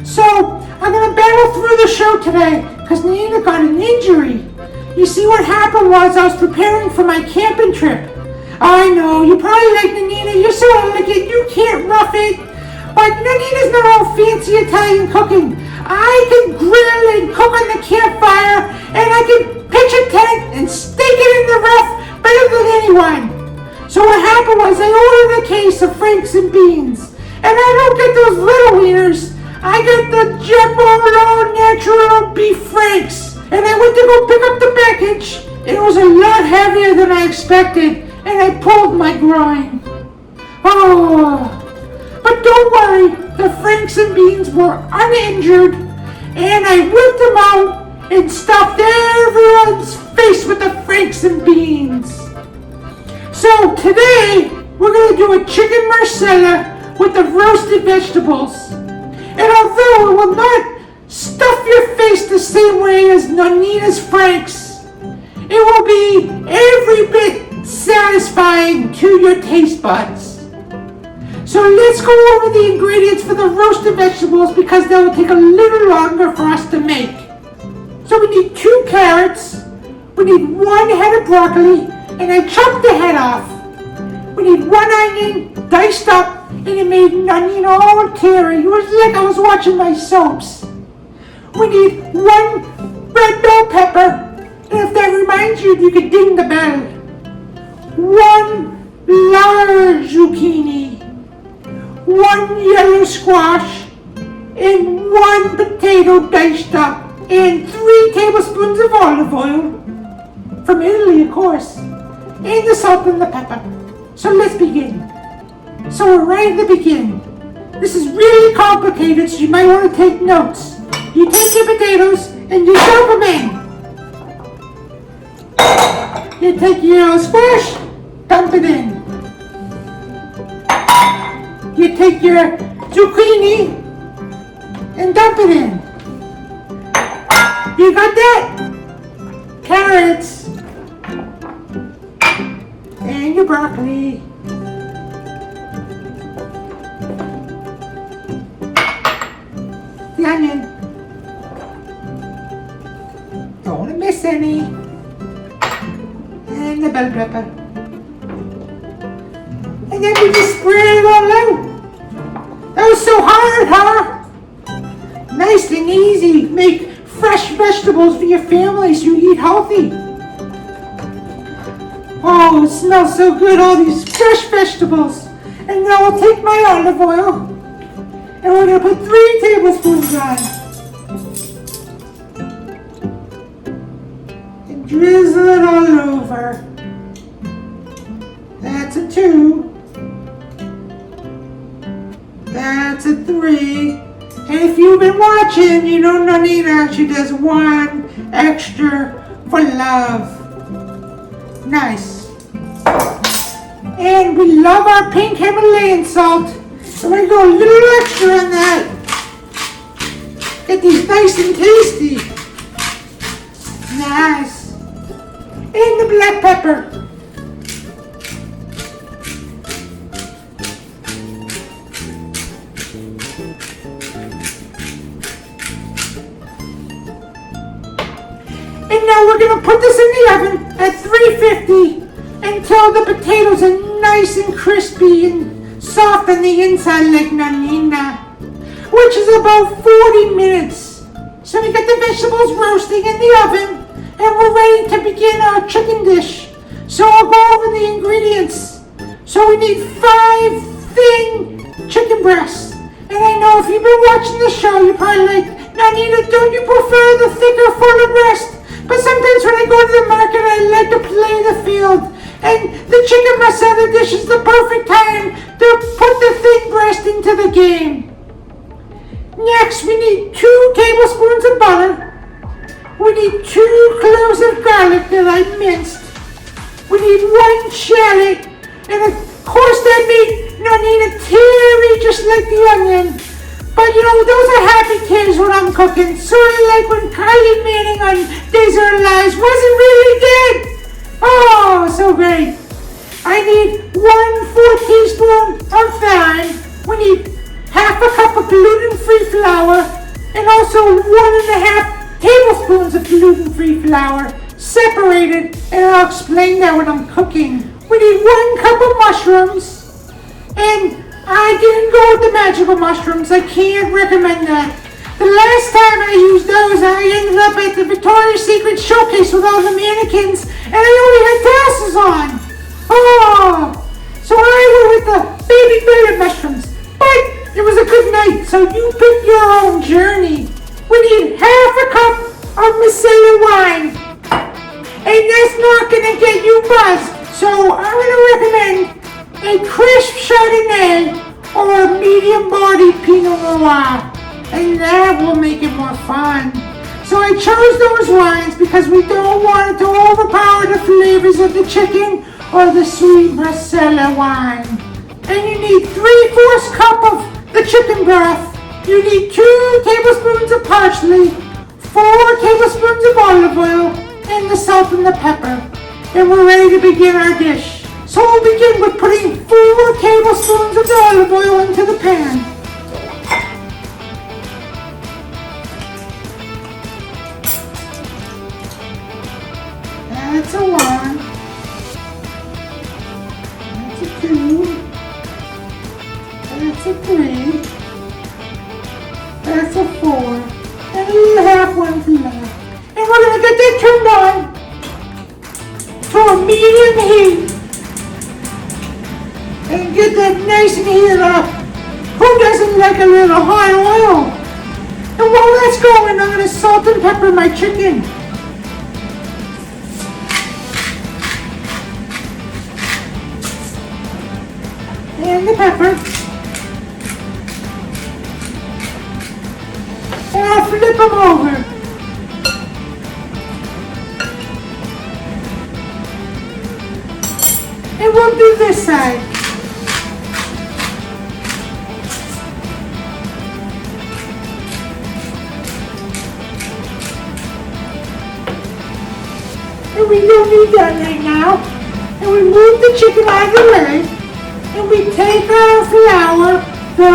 So, I'm gonna battle through the show today, because Nonnina got an injury. You see, what happened was I was preparing for my camping trip. I know, you probably like Nonnina, you're so elegant, you can't rough it. But Nonnina's not all fancy Italian cooking. I can grill and cook on the campfire, and I can pitch a tent and stake it in the rough better than anyone. So what happened was I ordered a case of Franks and beans. And I don't get those little wieners. I get the jumbo low natural beef Franks. And I went to go pick up the package. It was a lot heavier than I expected. And I pulled my groin. Oh, but don't worry. The Franks and beans were uninjured. And I whipped them out and stuffed everyone's face with the Franks and beans. So today, we're going to do a chicken marsala with the roasted vegetables. And although it will not stuff your face the same way as Nonnina's Franks, it will be every bit satisfying to your taste buds. So let's go over the ingredients for the roasted vegetables because they will take a little longer for us to make. So we need 2 carrots, we need 1 head of broccoli, and I chopped the head off. We need 1 onion, diced up, and it made Nonnina all teary. It was like I was watching my soaps. We need 1 red bell pepper, and if that reminds you, you can ding the bell. 1 large zucchini, 1 yellow squash, and 1 potato diced up, and 3 tablespoons of olive oil, from Italy of course, and the salt and the pepper. So let's begin. So we're right at the beginning. This is really complicated, so you might want to take notes. You take your potatoes and you dump them in. You take your yellow squash, dump it in. You take your zucchini and dump it in. You got that? Carrots and your broccoli. The onion. Don't want to miss any. And the bell pepper. And then we just spread it all out. That was so hard, huh? Nice and easy. Make fresh vegetables for your family so you eat healthy. Oh, it smells so good, all these fresh vegetables. And now I'll take my olive oil. And we're going to put 3 tablespoons on. And drizzle it all over. That's a 2. That's a 3. And if you've been watching, you know Nonnina, she does 1 extra for love. Nice. And we love our pink Himalayan salt. So we're going to go a little extra on that. Get these nice and tasty. Nice. And the black pepper. And now we're going to put this in the oven at 350 until the potatoes are nice and crispy and soft on the inside like Nonnina, which is about 40 minutes. So we got the vegetables roasting in the oven and we're ready to begin our chicken dish. So I'll go over the ingredients. So we need 5 thin chicken breasts. And I know if you've been watching the show, you're probably like, Nonnina, don't you prefer the thicker, fuller breast? But sometimes when I go to the market, I like to play the field. And the chicken marsala dish is the perfect time to put the thin breast into the game. Next, we need 2 tablespoons of butter. We need 2 cloves of garlic that I minced. We need 1 shallot. And of course that made Nonnina teary just like the onion. But you know, those are happy tears when I'm cooking. Sort of like when Kylie Manning on Days of Our Lives wasn't really dead. Oh, so great. I need 1/4 teaspoon of thyme. We need half a cup of gluten-free flour. also 1.5 tablespoons of gluten-free flour, separated, and I'll explain that when I'm cooking. We need 1 cup of mushrooms, and I didn't go with the magical mushrooms. I can't recommend that. The last time I used those, I ended up at the Victoria's Secret showcase with all the mannequins, and I only had glasses on. Oh, so I went with the baby bearded mushrooms, but it was a good night, so you pick your own journey. We need 1/2 cup of Marsala wine, and that's not gonna get you buzzed, so I'm gonna recommend a crisp Chardonnay or a medium-bodied Pinot Noir, and that will make it more fun. So I chose those wines because we don't want it to overpower the flavors of the chicken or the sweet Marsala wine. And you need 3/4 cup of the chicken broth. You need 2 tablespoons of parsley, 4 tablespoons of olive oil, and the salt and the pepper. And we're ready to begin our dish. So we'll begin with putting 4 tablespoons of the olive oil into the pan. That's a 1. That's a 2. That's a 3. That's a 4. And a half 1 for left. And we're going to get that turned on to a medium heat. And get that nice and heated up. Who doesn't like a little hot oil? And while that's going, I'm going to salt and pepper my chicken. And the pepper. And I'll flip them over. And we'll do this side. And we don't need that right now. And we move the chicken out of the way. And we take our flour, the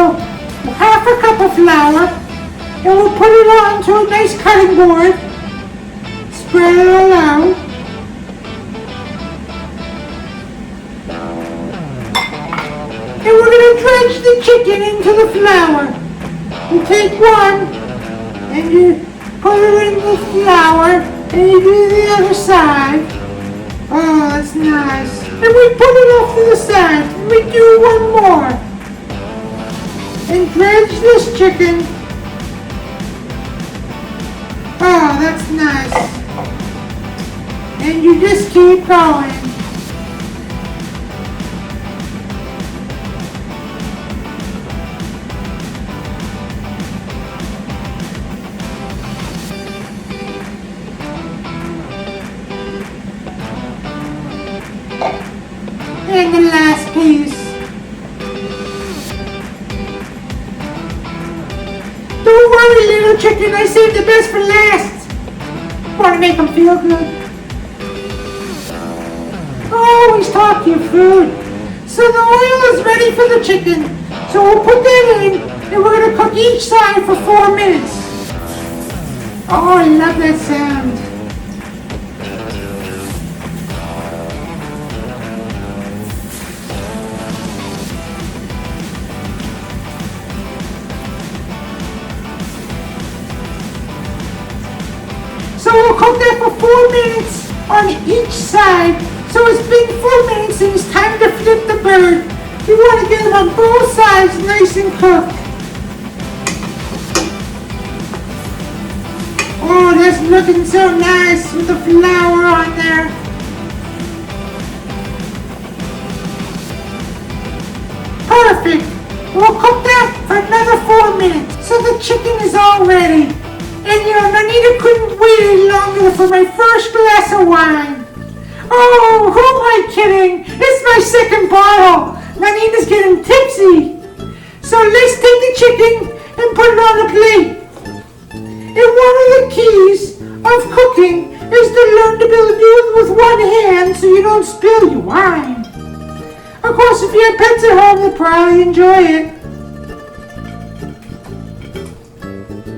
1/2 cup of flour, and we'll put it onto a nice cutting board. Spread it all out. And we're going to dredge the chicken into the flour. You take one, and you put it in the flour, and you do the other side. Oh, that's nice. And we put it off to the side. And we do one more. And dredge this chicken. Oh, that's nice. And you just keep going. And the last piece. Don't worry, little chicken, I saved the best for last. Want to make them feel good. Always talk your food. So the oil is ready for the chicken. So we'll put that in, and we're going to cook each side for 4 minutes. Oh, I love that sound. So we'll cook that for 4 minutes on each side. So it's been 4 minutes and it's time to flip the bird. You want to get it on both sides nice and cooked. Oh, that's looking so nice with the flour on there. Perfect. We'll cook that for another 4 minutes. So the chicken is all ready. And Nonnina couldn't wait any longer for my first glass of wine. Oh, who am I kidding? It's my second bottle. Nonnina's getting tipsy. So let's take the chicken and put it on a plate. And one of the keys of cooking is to learn to do it with one hand so you don't spill your wine. Of course, if you have pets at home, they'll probably enjoy it.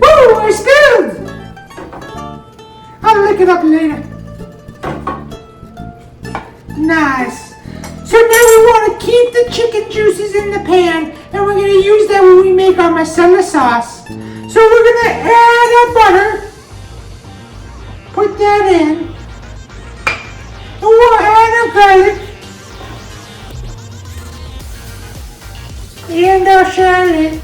Woo! I spilled it up later. Nice. So now we want to keep the chicken juices in the pan, and we're going to use that when we make our Marsala sauce. So we're going to add our butter. Put that in. And we'll add our garlic. And our shallot.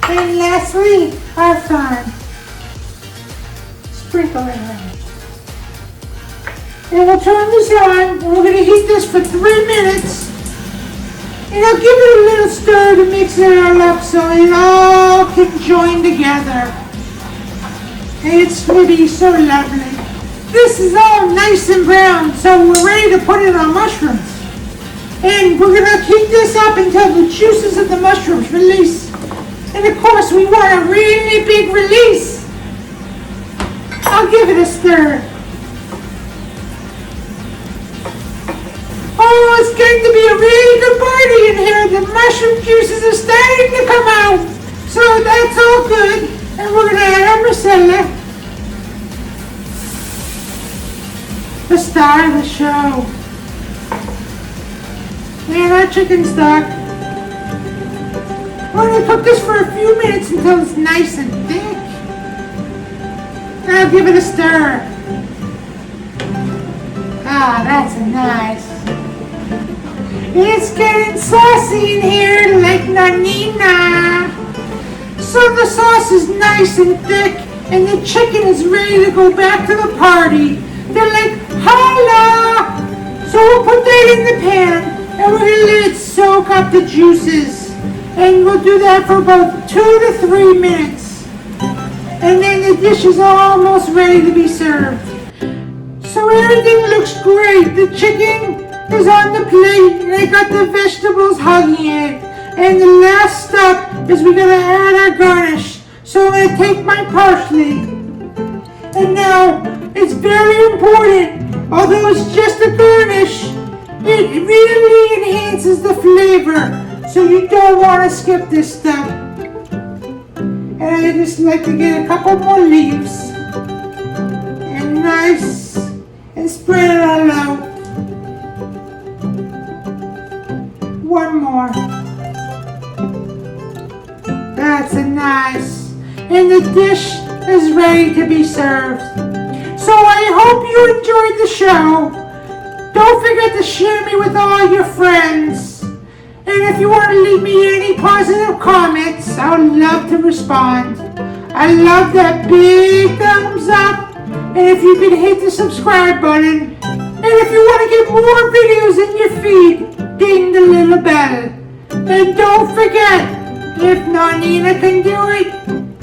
And lastly, our thyme. Sprinkle it in. And we'll turn this on, and we're going to heat this for 3 minutes. And I'll give it a little stir to mix it all up so it all can join together. It's going to be so lovely. This is all nice and brown, so we're ready to put it on mushrooms. And we're going to heat this up until the juices of the mushrooms release. And of course, we want a really big release. I'll give it a stir. Oh, it's going to be a really good party in here. The mushroom juices are starting to come out. So that's all good. And we're going to add our Marsala. The star of the show. And our chicken stock. We're going to cook this for a few minutes until it's nice and thick. And I'll give it a stir. Ah, that's nice. It's getting saucy in here like Nonnina. So the sauce is nice and thick, and the chicken is ready to go back to the party. They're like, holla! So we'll put that in the pan, and we're going to let it soak up the juices. And we'll do that for about 2 to 3 minutes. And then the dish is almost ready to be served. So everything looks great. The chicken is on the plate, and I got the vegetables hugging it. And the last step is we're gonna add our garnish. So I'm gonna take my parsley. And now, it's very important, although it's just a garnish, it really enhances the flavor. So you don't want to skip this step. And I just like to get a couple more leaves. And nice, and spread it all out. One more. That's a nice. And the dish is ready to be served. So I hope you enjoyed the show. Don't forget to share me with all your friends. And if you want to leave me any positive comments, I would love to respond. I love that big thumbs up. And if you could hit the subscribe button. And if you want to get more videos in your feed, ding the little bell. And don't forget, if Nonnina can do it,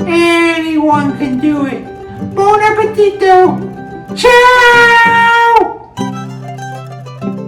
anyone can do it. Buon appetito! Ciao!